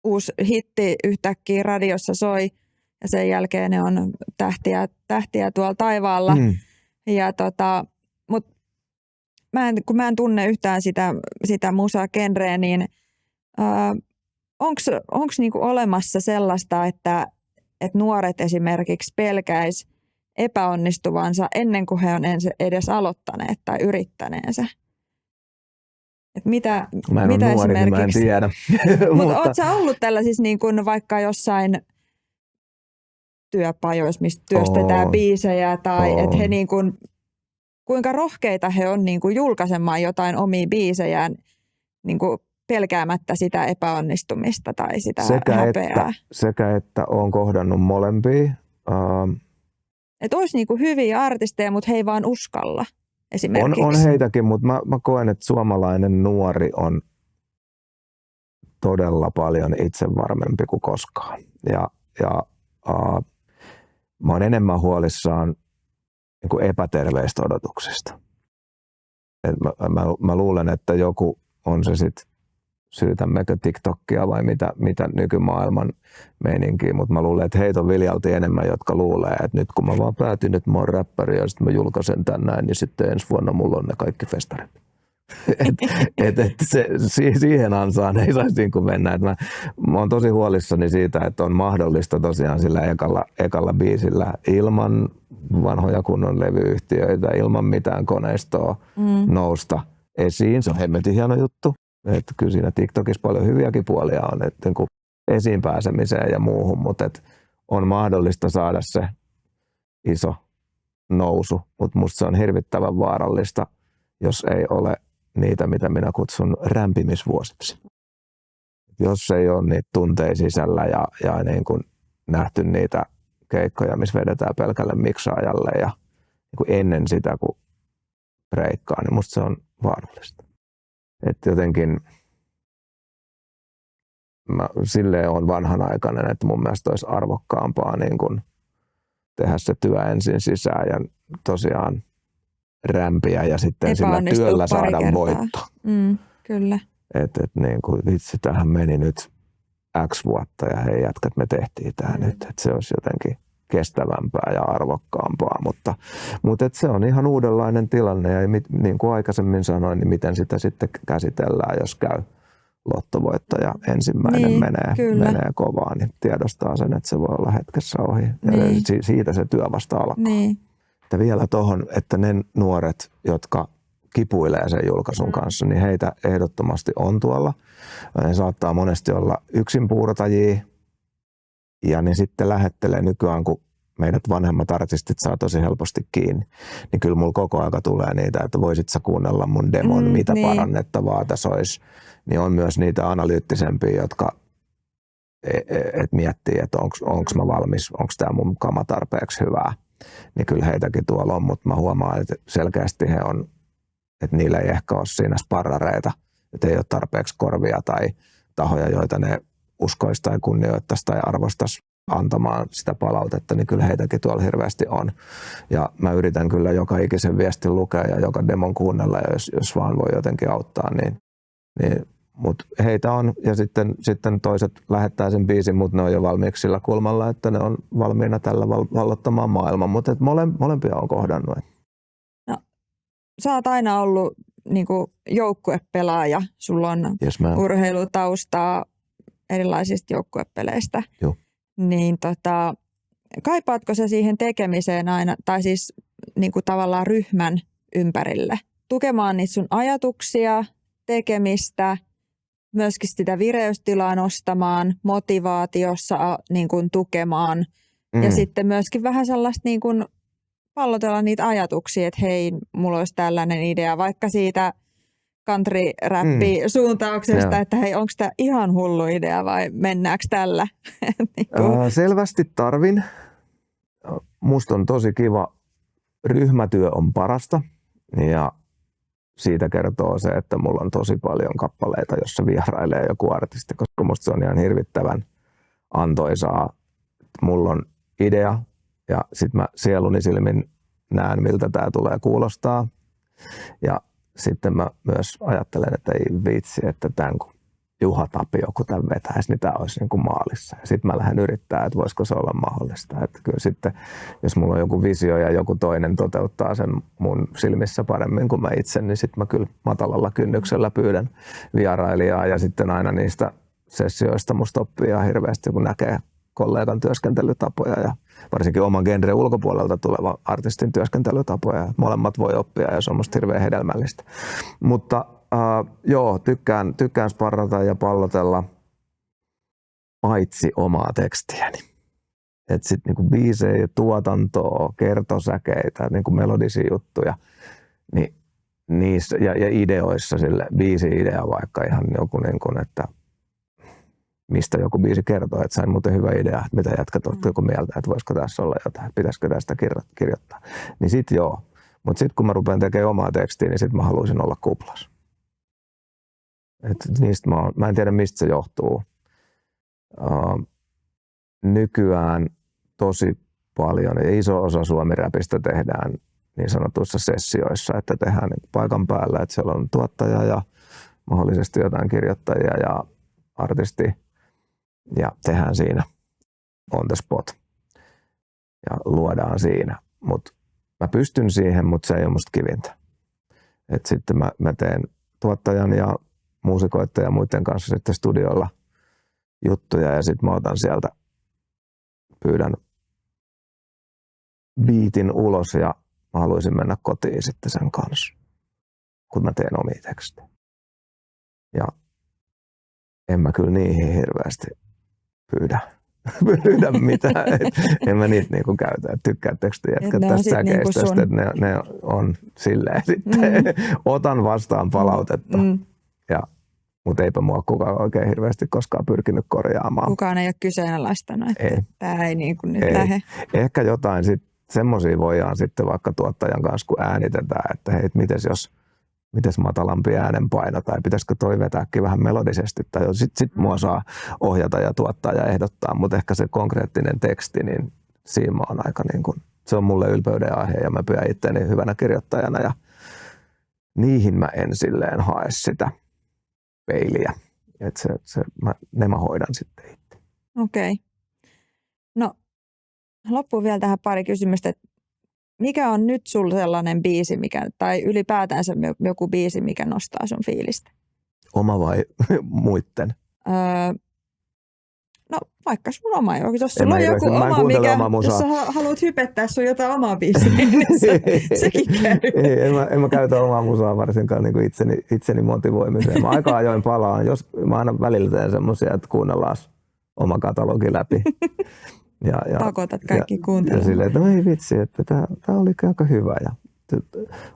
uusi hitti yhtäkkiä radiossa soi. Ja sen jälkeen ne on tähtiä tuolla taivaalla. Ja mutta kun mä en tunne yhtään sitä musa-genreä, niin onko niinku olemassa sellaista, että nuoret esimerkiksi pelkäis epäonnistuvansa ennen kuin he on edes aloittaneet tai yrittäneensä? Mä en ole nuori, niin mä en tiedä. Mutta oot sä ollut tällaisissa niin kun vaikka jossain työpajoissa, mistä työstetään biisejä, tai että he niin kun, kuinka rohkeita he on niin kun julkaisemaan jotain omia biisejään niin kun pelkäämättä sitä epäonnistumista tai sitä häpeää? Sekä että olen kohdannut molempia. Että olisi niin kun hyviä artisteja, mutta he ei vaan uskalla esimerkiksi. On heitäkin, mutta mä koen, että suomalainen nuori on todella paljon itsevarmempi kuin koskaan. Mä oon enemmän huolissaan niin kuin epäterveistä odotuksista. Mä luulen, että joku on se sitten syytämmekö TikTokia vai mitä nykymaailman meininkiä, mutta mä luulen, että heitä on viljalti enemmän, jotka luulee, että nyt kun mä vaan päätin, että mä oon räppäri ja sitten mä julkaisen tän näin, niin sitten ensi vuonna mulla on ne kaikki festarit. Siihen ansaan ei saisi niin kuin mennä. Mä oon tosi huolissani siitä, että on mahdollista tosiaan sillä ekalla biisillä ilman vanhoja kunnon levyyhtiöitä, ilman mitään koneistoa nousta esiin. Se on hemmetin hieno juttu. Että kyllä siinä TikTokissa paljon hyviäkin puolia on, että niin esiin pääsemiseen ja muuhun, mutta että on mahdollista saada se iso nousu, mutta musta se on hirvittävän vaarallista, jos ei ole niitä, mitä minä kutsun rämpimisvuosiksi. Jos ei ole niitä tunteja sisällä ja niin kuin nähty niitä keikkoja, missä vedetään pelkälle miksaajalle ja niin kuin ennen sitä, kun breikkaa, niin musta se on vaarallista. Että jotenkin mä silleen on vanhanaikainen, että mun mielestä olisi arvokkaampaa niin kuin tehdä se työ ensin sisään ja tosiaan rämpiä ja sitten sillä työllä saada voitto. Kyllä. Että niin kuin vitsi, tähän meni nyt X vuotta ja hei jätkät, me tehtiin tämä nyt. Että se olisi jotenkin kestävämpää ja arvokkaampaa, mutta et se on ihan uudenlainen tilanne ja niin kuin aikaisemmin sanoin, niin miten sitä sitten käsitellään, jos käy lottovoittaja ensimmäinen menee kovaa, niin tiedostaa sen, että se voi olla hetkessä ohi. Ja siitä se työ vasta alkaa. Niin. Että vielä tuohon, että ne nuoret, jotka kipuilee sen julkaisun kanssa, niin heitä ehdottomasti on tuolla. Ne saattaa monesti olla yksinpuurtajia, ja niin sitten lähettelee nykyään, kun meidät vanhemmat artistit saa tosi helposti kiinni, niin kyllä mulla koko aika tulee niitä, että voisit sä kuunnella mun demon, mitä parannettavaa tässä olisi. Niin on myös niitä analyyttisempia, jotka miettii, että onko mä valmis, onko tämä mun kama tarpeeksi hyvää. Niin kyllä heitäkin tuolla on, mutta mä huomaan, että selkeästi he on, että niillä ei ehkä ole siinä sparrareita, että ei ole tarpeeksi korvia tai tahoja, joita ne uskoisi tai kunnioittaisi tai arvostaisi antamaan sitä palautetta, niin kyllä heitäkin tuolla hirveästi on. Ja mä yritän kyllä joka ikisen viestin lukea ja joka demon kuunnella, ja jos vaan voi jotenkin auttaa, niin mutta heitä on, ja sitten toiset lähettää sen biisin, mutta ne on jo valmiiksi sillä kulmalla, että ne on valmiina tällä vallottamaan maailman, mutta molempia on kohdannut. No, sä oot aina ollut niinku joukkuepelaaja, sulla on urheilutaustaa erilaisista joukkuepeleistä. Joo. Niin kaipaatko sä siihen tekemiseen aina, tai siis niinku tavallaan ryhmän ympärille, tukemaan niitä sun ajatuksia, tekemistä, myöskin sitä vireystilaa nostamaan, motivaatiossa niin kuin tukemaan ja sitten myöskin vähän sellaista niin kuin pallotella niitä ajatuksia, että hei, mulla olisi tällainen idea, vaikka siitä country-räppi-suuntauksesta, että hei, onko tämä ihan hullu idea vai mennäänkö tällä? Selvästi tarvin. Musta on tosi kiva. Ryhmätyö on parasta ja siitä kertoo se, että mulla on tosi paljon kappaleita, jossa vierailee joku artisti, koska musta se on ihan hirvittävän antoisaa. Mulla on idea ja sit mä sieluni silmin näen, miltä tää tulee kuulostaa. Ja sitten mä myös ajattelen, että ei vitsi, että tämän kun Juha Tapio, kun tämän vetäisi, niin tämä olisi niin kuin maalissa. Ja sitten mä lähden yrittämään, että voisiko se olla mahdollista. Että kyllä sitten, jos mulla on joku visio ja joku toinen toteuttaa sen mun silmissä paremmin kuin mä itse, niin sitten mä kyllä matalalla kynnyksellä pyydän vierailijaa. Ja sitten aina niistä sessioista musta oppii ihan hirveästi, kun näkee kollegan työskentelytapoja ja varsinkin oman genren ulkopuolelta tuleva artistin työskentelytapoja. Molemmat voi oppia ja se on musta hirveän hedelmällistä. Mutta joo, tykkään sparrata ja pallotella paitsi omaa tekstiäni. Et sit niinku biisejä, tuotantoa, kertosäkeitä, niinku melodisia juttuja, niin niissä ja ideoissa sille biisi-idea vaikka ihan joku niinku, että mistä joku biisi kertoo, että sain muuten hyvä idea, että mitä jätkät olet joku mieltä, että voisiko tässä olla jotain, pitäisikö tästä kirjoittaa. Niin sit joo, mutta sit kun mä rupean tekemään omaa tekstiä, niin sit mä haluaisin olla kuplas. Et niistä mä en tiedä mistä se johtuu. Nykyään tosi paljon ja iso osa suomi-räpistä tehdään niin sanotuissa sessioissa, että tehdään paikan päällä, että siellä on tuottaja ja mahdollisesti jotain kirjoittajia ja artisti ja tehdään siinä on the spot ja luodaan siinä. Mut mä pystyn siihen, mutta se ei ole musta kivintä. Et sitten mä teen tuottajan ja muusikoiden ja muiden kanssa sitten studiolla juttuja ja sitten mä otan sieltä, pyydän biitin ulos ja mä haluaisin mennä kotiin sitten sen kanssa, kun mä teen omia tekstejä. Ja en mä kyllä niihin hirveästi pyydä mitään. En mä niitä niinku käytä. Tykkään tekstijätkät tästä säkeistöstä, niinku että ne on silleen sitten. Otan vastaan palautetta. Mutta eipä mua kukaan oikein hirveästi koskaan pyrkinyt korjaamaan. Kukaan ei ole kyseenalaistanut, että tämä ei niin kuin nyt lähde. Ehkä jotain semmoisia voidaan sitten vaikka tuottajan kanssa, kun äänitetään, että hei, mites matalampi äänenpaino, tai pitäisikö toi vetääkin vähän melodisesti, tai sit mua saa ohjata ja tuottaa ja ehdottaa, mutta ehkä se konkreettinen teksti, niin siinä mä oon aika niin kuin, se on mulle ylpeyden aihe, ja mä pidän itseäni hyvänä kirjoittajana, ja niihin mä en silleen hae sitä peiliä, että ne mä hoidan sitten itse. Okei. No, loppuun vielä tähän pari kysymystä. Mikä on nyt sulla sellainen biisi, tai ylipäätänsä joku biisi, mikä nostaa sun fiilistä? Oma vai muitten? No vaikka sun oma. Jos sulla on joku oma, jos sä haluat hypettää sun jotain omaa biisiä, niin sekin käy. En mä käytä omaa musaa varsinkaan niin kuin itseni motivoimiseen. Mä aika ajoin palaan. Mä aina välillä teen semmosia, että kuunnellaan oma katalogi läpi. Ja pakotat kaikki kuuntelemaan. Ja silleen, että ei vitsi, että tää oli aika hyvä. Ja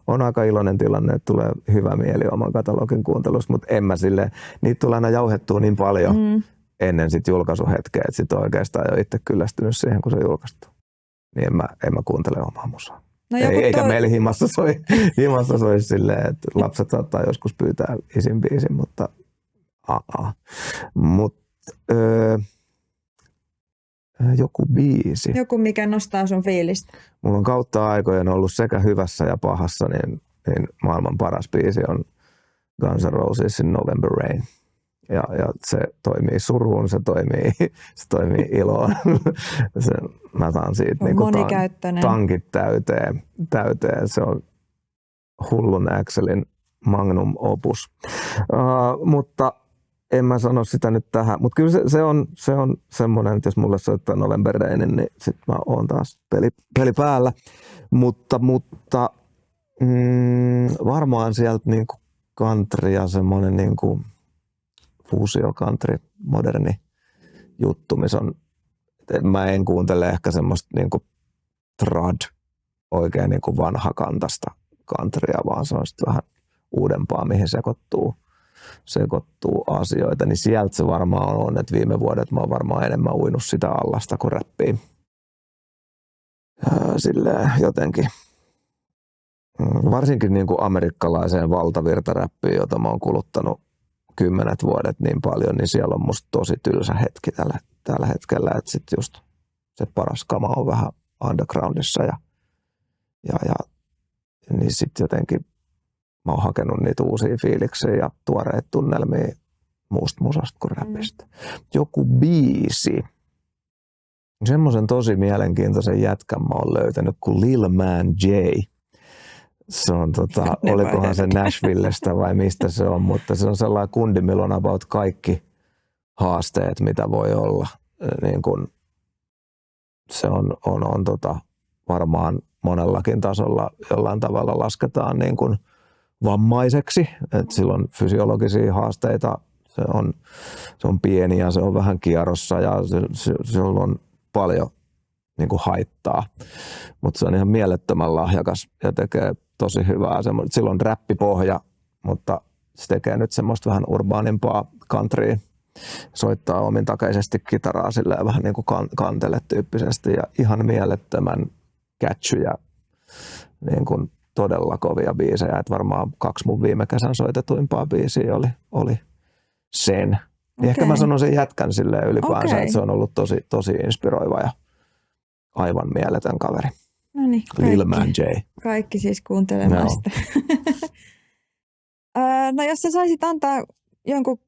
on aika iloinen tilanne, että tulee hyvä mieli oman katalogin kuuntelusta, mutta en mä silleen, niitä tulee aina jauhettua niin paljon ennen sit julkaisuhetkeä, että sit on oikeastaan jo itse kyllästynyt siihen, kun se on julkaistu. Niin en mä kuuntele omaa musaa. No eikä meillä himassa soi silleen, että lapset saattaa joskus pyytää isin biisin, mutta joku biisi. Joku, mikä nostaa sun fiilistä. Mulla on kautta aikojen ollut sekä hyvässä ja pahassa, niin maailman paras biisi on Guns N' Rosesin November Rain. Ja se toimii suruun, se toimii iloon. Mä saan siitä niinku tankit täyteen. Se on hullun Axelin magnum opus. Mutta en mä sano sitä nyt tähän, mutta kyllä se on semmoinen, että jos mulle soittaa November Rainin, niin sit mä oon taas peli päällä. Mutta varmaan sieltä niinku country ja semmoinen niinku fuusio country, moderni juttu, missä on, mä en kuuntele ehkä semmoista niinku trad, oikein niinku vanhakantasta countrya, vaan se on sitten vähän uudempaa, mihin sekoittuu asioita, niin sieltä se varmaan on, että viime vuodet mä oon varmaan enemmän uinut sitä allasta kuin räppiä. Silleen jotenkin. Varsinkin niin kuin amerikkalaiseen valtavirtaräppiin, jota mä oon kuluttanut 10 vuodet niin paljon, niin siellä on musta tosi tylsä hetki tällä hetkellä, että sit just se paras kama on vähän undergroundissa ja niin sit jotenkin mä oon hakenut niitä uusia fiiliksiä ja tuoreita tunnelmia muusta musasta kuin räpistä. Joku biisi. Semmoisen tosi mielenkiintoisen jätkän mä oon löytänyt kuin Lil Man J. Se on olikohan se Nashvillestä vai mistä se on, mutta se on sellainen kundi, millä on about kaikki haasteet, mitä voi olla. Niin kun se on varmaan monellakin tasolla jollain tavalla lasketaan niin kun vammaiseksi, että sillä on fysiologisia haasteita, se on pieni ja se on vähän kierrossa ja sillä on paljon niin kuin haittaa, mutta se on ihan mielettömän lahjakas ja tekee tosi hyvää. Sillä on räppipohja, mutta se tekee nyt semmoista vähän urbaanimpaa countrya. Soittaa omintakeisesti kitaraa silleen vähän niin kuin kantele-tyyppisesti ja ihan mielettömän catchyjä, niin kuin todella kovia biisejä. Et varmaan 2 mun viime kesän soitetuimpaa biisiä oli sen. Okay. Ehkä mä sanon sen jätkän silleen ylipäänsä, että se on ollut tosi inspiroiva ja aivan mieletön kaveri. No niin, Lil Man J. Kaikki siis kuuntelemaan sitä. No jos sä saisit antaa jonkun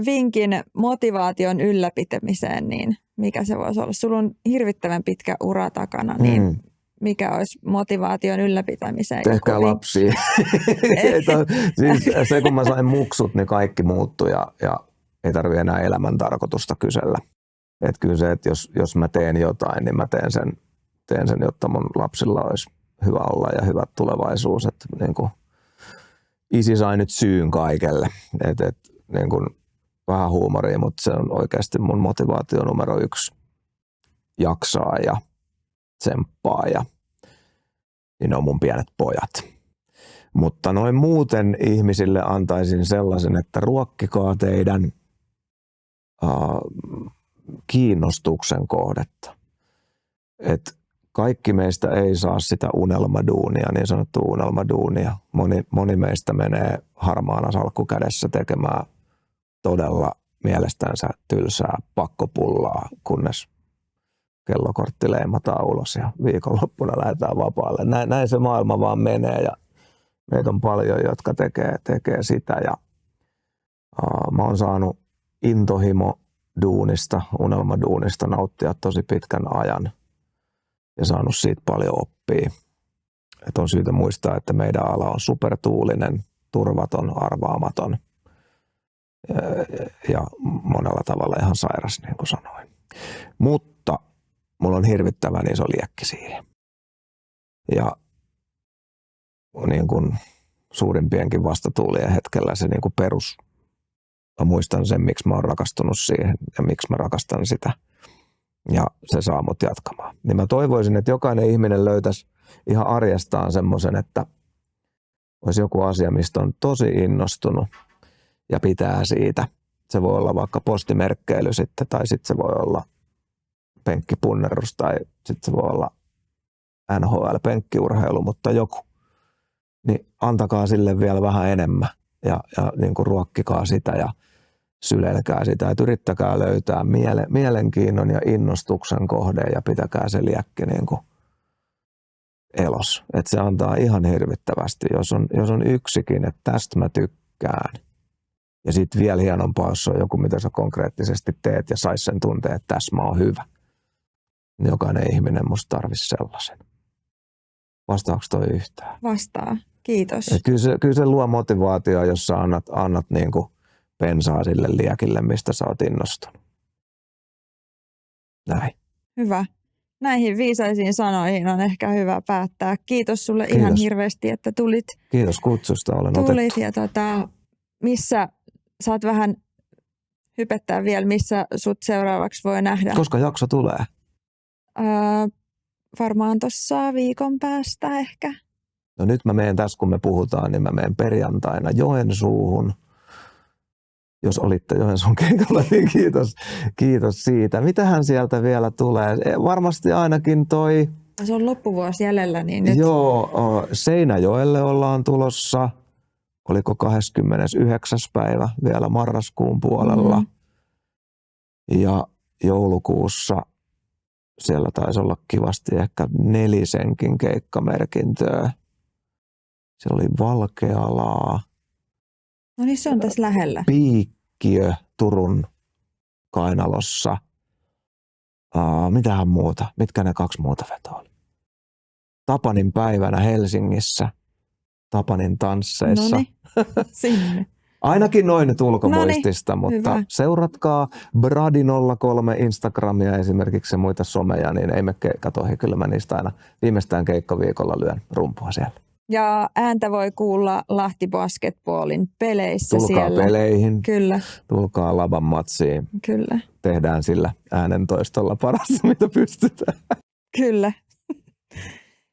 vinkin motivaation ylläpitämiseen, niin mikä se voisi olla? Sulla on hirvittävän pitkä ura takana, niin mikä olisi motivaation ylläpitämiseen? Tehkää lapsia. Siis se kun mä sain muksut, niin kaikki muuttui ja ei tarvitse enää elämän tarkoitusta kysellä. Että kyllä se, että jos mä teen jotain, niin mä teen sen, jotta mun lapsilla olisi hyvä olla ja hyvä tulevaisuus. Että niin kuin isi sai nyt syyn kaikelle. Niin kuin vähän huumoria, mutta se on oikeasti mun motivaatio numero 1. Jaksaa ja tsemppaa ja niin on mun pienet pojat. Mutta noin muuten ihmisille antaisin sellaisen, että ruokkikaa teidän kiinnostuksen kohdetta. Et kaikki meistä ei saa sitä unelmaduunia, niin sanottua unelmaduunia. Moni meistä menee harmaana salkku kädessä tekemään todella mielestänsä tylsää pakkopullaa, kunnes kellokortti leimataan ulos ja viikonloppuna lähdetään vapaalle. Näin se maailma vaan menee ja meitä on paljon, jotka tekee sitä. Ja, mä oon saanut intohimo-duunista, unelmaduunista nauttia tosi pitkän ajan ja saanut siitä paljon oppia. Et on syytä muistaa, että meidän ala on supertuulinen, turvaton, arvaamaton ja monella tavalla ihan sairas, niin kuin sanoin. Mutta mulla on hirvittävän iso liekki siihen. Ja niin kuin suurimpienkin vastatuulien hetkellä se niin kuin perus. Mä muistan sen, miksi mä oon rakastunut siihen ja miksi mä rakastan sitä. Ja se saa mut jatkamaan. Niin mä toivoisin, että jokainen ihminen löytäisi ihan arjestaan semmoisen, että olisi joku asia, mistä on tosi innostunut ja pitää siitä. Se voi olla vaikka postimerkkeily sitten, tai sitten se voi olla penkkipunnerus, tai sitten se voi olla NHL-penkkiurheilu, mutta joku. Niin antakaa sille vielä vähän enemmän ja niin kuin ruokkikaa sitä ja sylelkää sitä. Että yrittäkää löytää mielenkiinnon ja innostuksen kohde ja pitäkää se liekki niin kuin elos. Että se antaa ihan hirvittävästi, jos on yksikin, että tästä mä tykkään. Ja sitten vielä hienompaa, jos on joku, mitä sä konkreettisesti teet ja sais sen tunteen, että tässä mä oon hyvä. Niin jokainen ihminen musta tarvitsisi sellaisen. Vastaako toi yhtään? Vastaa. Kiitos. Kyllä se luo motivaatiota, jos sä annat niin kuin bensaa sille liekille, mistä sä oot innostunut. Näin. Hyvä. Näihin viisaisiin sanoihin on ehkä hyvä päättää. Kiitos sulle ihan hirveästi, että tulit. Kiitos kutsusta, olen otettu. Ja missä saat vähän hypettää vielä, missä sut seuraavaksi voi nähdä? Koska jakso tulee? Varmaan tuossa viikon päästä ehkä. No nyt mä menen tässä, kun me puhutaan, niin mä menen perjantaina Joensuuhun. Jos olitte Joensuun keikalla, niin kiitos siitä. Mitähän sieltä vielä tulee? Varmasti ainakin toi... Se on loppuvuosi jäljellä, niin nyt... Joo, Seinäjoelle ollaan tulossa. Oliko 29. päivä vielä marraskuun puolella. Ja joulukuussa siellä taisi olla kivasti ehkä 4 keikkamerkintöä. Siellä oli Valkealaa. No niin, se on tässä lähellä. Piikkiö Turun kainalossa. Mitähän muuta? Mitkä ne 2 muuta vetoa oli? Tapanin päivänä Helsingissä. Tapanin tansseissa. Noniin, sinne. Ainakin noin nyt ulkomuistista, mutta hyvä. Seuratkaa Bradi03 Instagramia esimerkiksi ja muita someja, niin ei me keikat ohi. Kyllä mä niistä aina viimeistään keikkaviikolla lyön rumpua siellä. Ja ääntä voi kuulla Lahti Basketballin peleissä Tulkaa siellä. peleihin, Kyllä, tulkaa Laban matsiin. kyllä, Tehdään sillä äänentoistolla parasta, mitä pystytään. kyllä.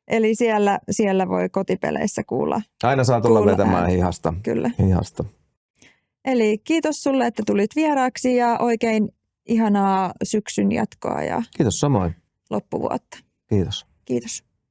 Eli siellä voi kotipeleissä kuulla. Aina saa tulla Kuulla vetämään ääntä. hihasta. Kyllä. hihasta. Eli kiitos sulle, että tulit vieraaksi ja oikein ihanaa syksyn jatkoa ja Kiitos samoin. loppuvuotta. Kiitos. Kiitos.